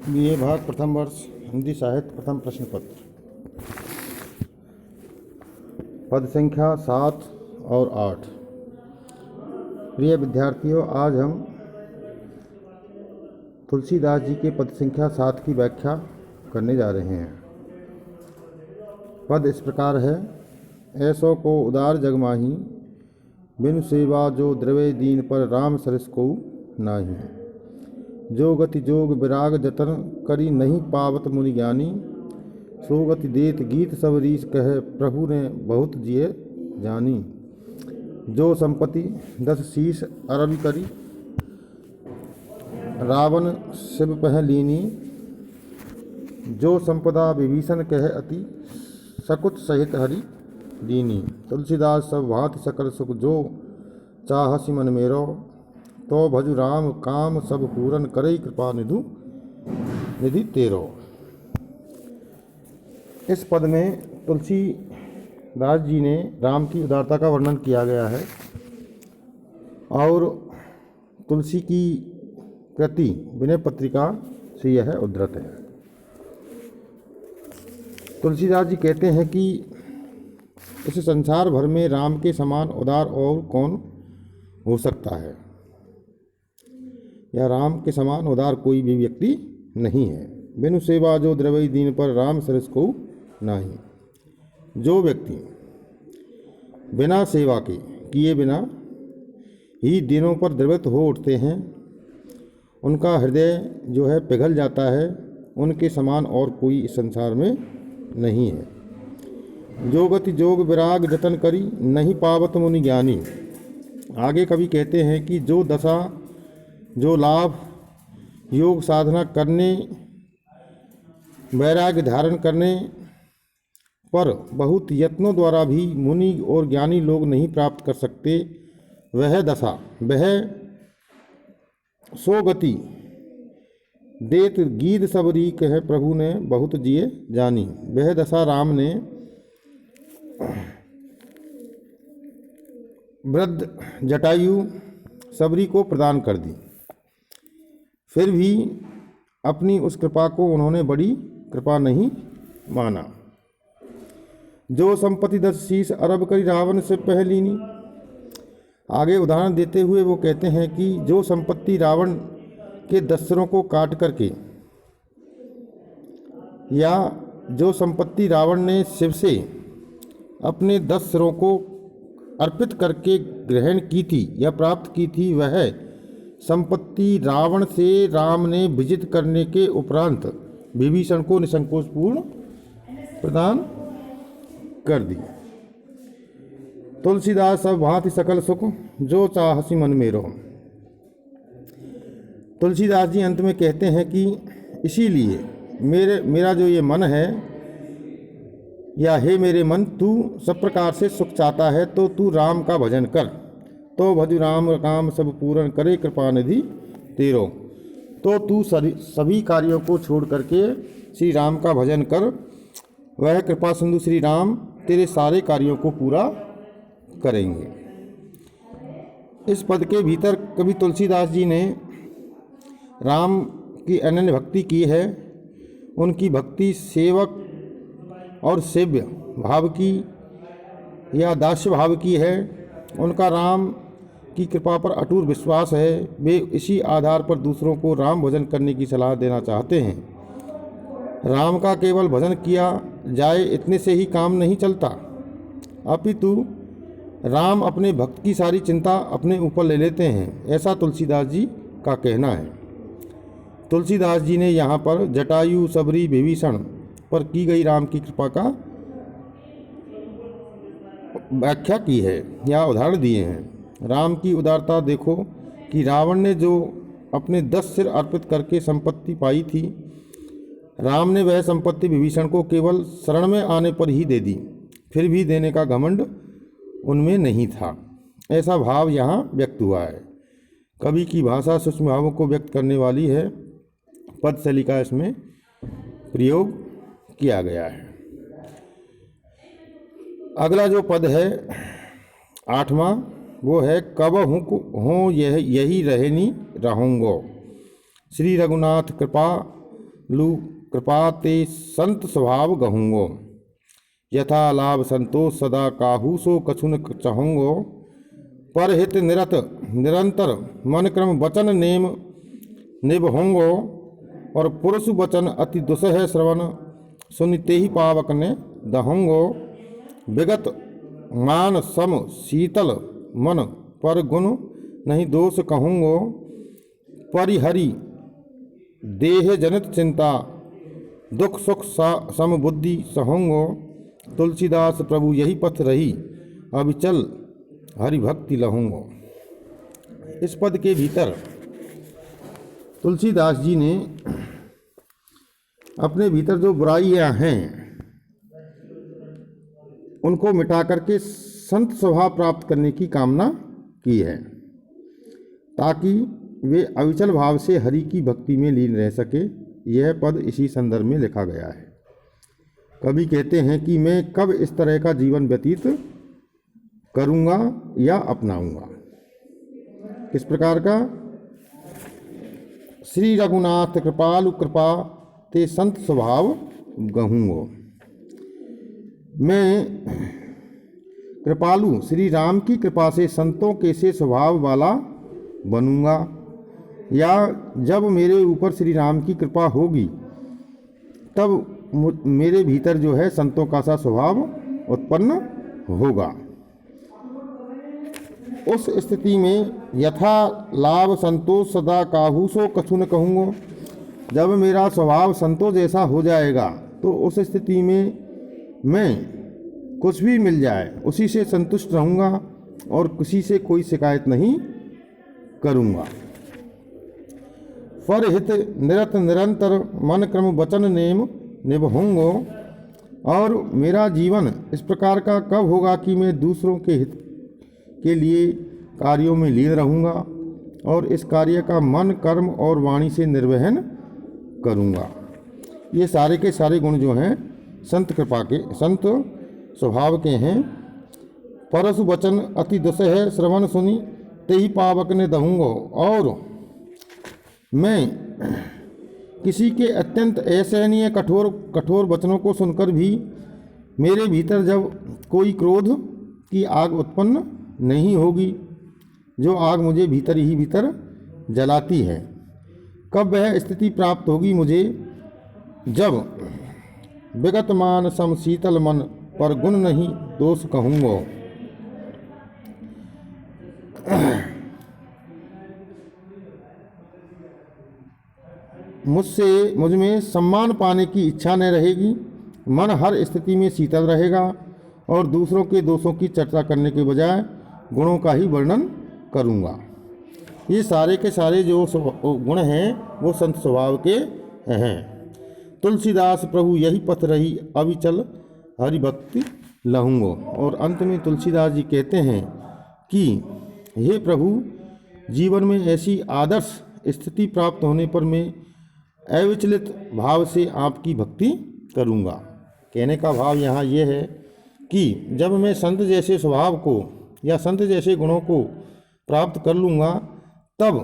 BA भाग प्रथम वर्ष हिंदी साहित्य प्रथम प्रश्न पत्र पद संख्या 7 और 8। प्रिय विद्यार्थियों, आज हम तुलसीदास जी के पद संख्या 7 की व्याख्या करने जा रहे हैं। पद इस प्रकार है। ऐसो को उदार जगमाही, बिनु सेवा जो द्रवे दीन पर राम सरस को नाही। जो गति जोग विराग जतन करी नहीं पावत मुनि ज्ञानी। सो गति देत गीत सब रीस कहे प्रभु ने बहुत जिए जानी। जो संपत्ति 10 शीश अरबी करी, रावण शिव पह लीनी। जो संपदा विभीषण कहे अति, सकुच सहित हरि दीनी। तुलसीदास सब भांति सकल सुख, जो चाहसी मन मेरो। तो भजु राम काम सब पूरन, करई कृपा निधि तेरो। इस पद में तुलसीदास जी ने राम की उदारता का वर्णन किया गया है और तुलसी की कृति विनय पत्रिका से यह उद्धृत है। तुलसीदास जी कहते हैं कि इस संसार भर में राम के समान उदार और कौन हो सकता है, या राम के समान उदार कोई भी व्यक्ति नहीं है। बिनु सेवा जो द्रवई दीन पर राम सरस को नाही। जो व्यक्ति बिना सेवा के किए बिना ही दिनों पर द्रवित हो उठते हैं, उनका हृदय जो है पिघल जाता है, उनके समान और कोई इस संसार में नहीं है। जो गति जोग विराग जतन करी, नहीं पावत मुनि ज्ञानी। आगे कवि कहते हैं कि जो दशा जो लाभ योग साधना करने, वैराग्य धारण करने पर बहुत यत्नों द्वारा भी मुनि और ज्ञानी लोग नहीं प्राप्त कर सकते, वह दशा, वह सो गति देत गीत सबरी कहे प्रभु ने बहुत जिए जानी। वह दशा राम ने वृद्ध जटायु सबरी को प्रदान कर दी। फिर भी अपनी उस कृपा को उन्होंने बड़ी कृपा नहीं माना। जो संपत्ति 10 शीश अरब करी, रावण से पहलीनी। आगे उदाहरण देते हुए वो कहते हैं कि जो संपत्ति रावण के 10 सिरों को काट करके, या जो संपत्ति रावण ने शिव से अपने 10 सिरों को अर्पित करके ग्रहण की थी या प्राप्त की थी, वह संपत्ति रावण से राम ने विजित करने के उपरांत विभीषण को निसंकोचपूर्ण प्रदान कर दी। तुलसीदास सब भांति सकल सुख, जो चाहसी मन मेरो। तुलसीदास जी अंत में कहते हैं कि इसीलिए मेरा जो ये मन है, या हे मेरे मन, तू सब प्रकार से सुख चाहता है तो तू राम का भजन कर। तो भजु राम काम सब पूर्ण, करे कृपा निधि तेरो। तो तू सभी कार्यों को छोड़ करके श्री राम का भजन कर, वह कृपा सिंधु श्री राम तेरे सारे कार्यों को पूरा करेंगे। इस पद के भीतर कवि तुलसीदास जी ने राम की अनन्य भक्ति की है। उनकी भक्ति सेवक और सेव्य भाव की या दास्य भाव की है। उनका राम की कृपा पर अटूट विश्वास है। वे इसी आधार पर दूसरों को राम भजन करने की सलाह देना चाहते हैं। राम का केवल भजन किया जाए इतने से ही काम नहीं चलता, अपितु राम अपने भक्त की सारी चिंता अपने ऊपर ले लेते हैं, ऐसा तुलसीदास जी का कहना है। तुलसीदास जी ने यहाँ पर जटायु सबरी विभीषण पर की गई राम की कृपा का व्याख्या की है या उदाहरण दिए हैं। राम की उदारता देखो कि रावण ने जो अपने 10 सिर अर्पित करके संपत्ति पाई थी, राम ने वह संपत्ति विभीषण को केवल शरण में आने पर ही दे दी, फिर भी देने का घमंड उनमें नहीं था। ऐसा भाव यहाँ व्यक्त हुआ है। कवि की भाषा सूक्ष्म भावों को व्यक्त करने वाली है। पद शैली का इसमें प्रयोग किया गया है। अगला जो पद है 8वां, वो है कब हूँ यही रहनी रहूँगो। श्री रघुनाथ कृपा लू कृपा ते संत स्वभाव गहूँगो। यथा लाभ संतोष सदा काहू सो कछुन चाहूँगो। परहित निरत निरंतर मन क्रम वचन नेम निभहुंगो। और पुरुष वचन अति दुसह श्रवण सुनते ही पावक ने दहुंगो। विगत मान सम शीतल मन पर गुण नहीं दोष कहूँगो। परिहरि देह जनित चिंता दुख सुख सम बुद्धि सहूँगो। तुलसीदास प्रभु यही पथ रही अविचल हरि भक्ति लहूँगो। इस पद के भीतर तुलसीदास जी ने अपने भीतर जो बुराइयां हैं उनको मिटा करके संत स्वभाव प्राप्त करने की कामना की है, ताकि वे अविचल भाव से हरि की भक्ति में लीन रह सके। यह पद इसी संदर्भ में लिखा गया है। कवि कहते हैं कि मैं कब इस तरह का जीवन व्यतीत करूँगा या अपनाऊँगा। किस प्रकार का? श्री रघुनाथ कृपालु कृपा ते संत स्वभाव गहूँगो। मैं कृपालु श्री राम की कृपा से संतों के से स्वभाव वाला बनूंगा, या जब मेरे ऊपर श्री राम की कृपा होगी तब मेरे भीतर जो है संतों का सा स्वभाव उत्पन्न होगा। उस स्थिति में यथा लाभ संतोष सदा काहू सो कछुन कहूँगो। जब मेरा स्वभाव संतोष जैसा हो जाएगा तो उस स्थिति में मैं कुछ भी मिल जाए उसी से संतुष्ट रहूँगा और किसी से कोई शिकायत नहीं करूँगा। परहित निरत निरंतर मन क्रम वचन नेम निभहुंगो। और मेरा जीवन इस प्रकार का कब होगा कि मैं दूसरों के हित के लिए कार्यों में लीन रहूँगा और इस कार्य का मन कर्म और वाणी से निर्वहन करूँगा। ये सारे के सारे गुण जो हैं संत कृपा के, संत स्वभाव के हैं। परसु वचन अति दुसह श्रवण सुनी ते ही पावक ने दहूँगो। और मैं किसी के अत्यंत असहनीय कठोर वचनों को सुनकर भी मेरे भीतर जब कोई क्रोध की आग उत्पन्न नहीं होगी, जो आग मुझे भीतर ही भीतर जलाती है, कब वह स्थिति प्राप्त होगी मुझे, जब विगत मान सम शीतल मन पर गुण नहीं दोष कहूँगो। मुझ में सम्मान पाने की इच्छा न रहेगी, मन हर स्थिति में शीतल रहेगा और दूसरों के दोषों की चर्चा करने के बजाय गुणों का ही वर्णन करूँगा। ये सारे के सारे जो गुण हैं वो संत स्वभाव के हैं। तुलसीदास प्रभु यही पथ रही अविचल हरि भक्ति लहूँगो। और अंत में तुलसीदास जी कहते हैं कि हे प्रभु, जीवन में ऐसी आदर्श स्थिति प्राप्त होने पर मैं अविचलित भाव से आपकी भक्ति करूँगा। कहने का भाव यहाँ ये है कि जब मैं संत जैसे स्वभाव को या संत जैसे गुणों को प्राप्त कर लूँगा तब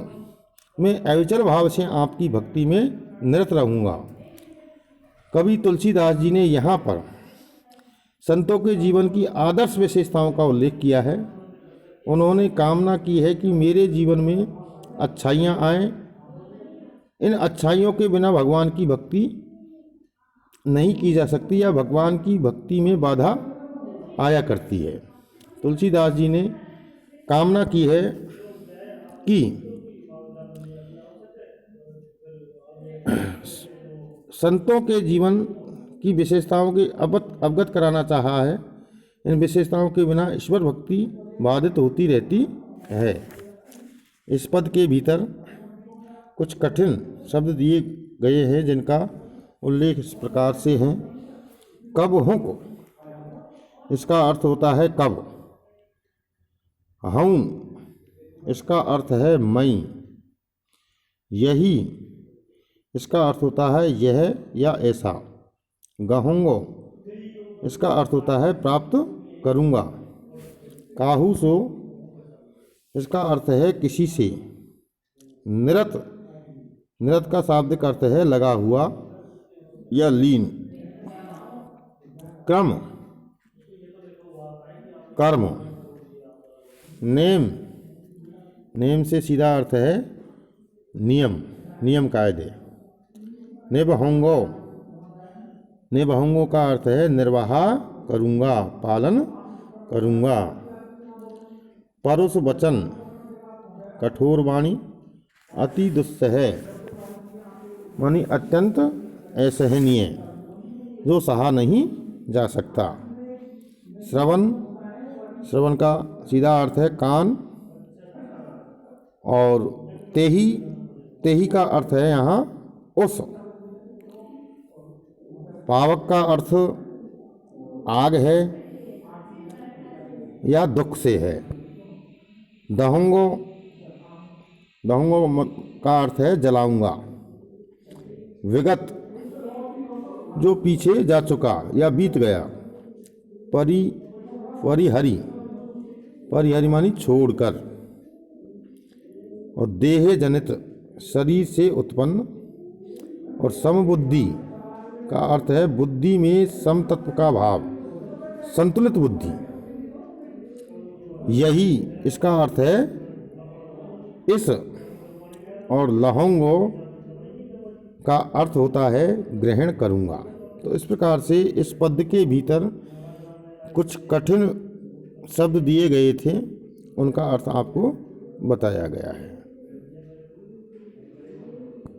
मैं अविचल भाव से आपकी भक्ति में निरत रहूँगा। कवि तुलसीदास जी ने यहाँ पर संतों के जीवन की आदर्श विशेषताओं का उल्लेख किया है। उन्होंने कामना की है कि मेरे जीवन में अच्छाइयाँ आएँ। इन अच्छाइयों के बिना भगवान की भक्ति नहीं की जा सकती या भगवान की भक्ति में बाधा आया करती है। तुलसीदास जी ने कामना की है कि संतों के जीवन की विशेषताओं के अवगत कराना चाहा है। इन विशेषताओं के बिना ईश्वर भक्ति बाधित होती रहती है। इस पद के भीतर कुछ कठिन शब्द दिए गए हैं जिनका उल्लेख इस प्रकार से हैं। कब हूँ, इसका अर्थ होता है कब। हूँ, इसका अर्थ है मैं। यही, इसका अर्थ होता है यह या ऐसा। गहूँगो, इसका अर्थ होता है प्राप्त करूँगा। काहू सो, इसका अर्थ है किसी से। निरत, निरत का शाब्दिक अर्थ है लगा हुआ या लीन। क्रम, कर्म। नेम, नेम से सीधा अर्थ है नियम, नियम कायदे। निबहोंगो, निबहोंगो का अर्थ है निर्वाह करूँगा, पालन करूँगा। परुष वचन, कठोर वाणी। अति दुस्सह मानी अत्यंत असहनीय, जो सहा नहीं जा सकता। श्रवण, श्रवण का सीधा अर्थ है कान। और तेही, तेही का अर्थ है यहाँ उस। पावक का अर्थ आग है या दुख से है। दहोंगो, दहोंगो का अर्थ है जलाऊंगा। विगत, जो पीछे जा चुका या बीत गया। परि, परिहरि, परिहरि मानी छोड़कर। और देह जनित, शरीर से उत्पन्न। और समबुद्धि का अर्थ है बुद्धि में समतत्व का भाव, संतुलित बुद्धि। यही इसका अर्थ है इस। और लहोंगो का अर्थ होता है ग्रहण करूँगा। तो इस प्रकार से इस पद के भीतर कुछ कठिन शब्द दिए गए थे, उनका अर्थ आपको बताया गया है।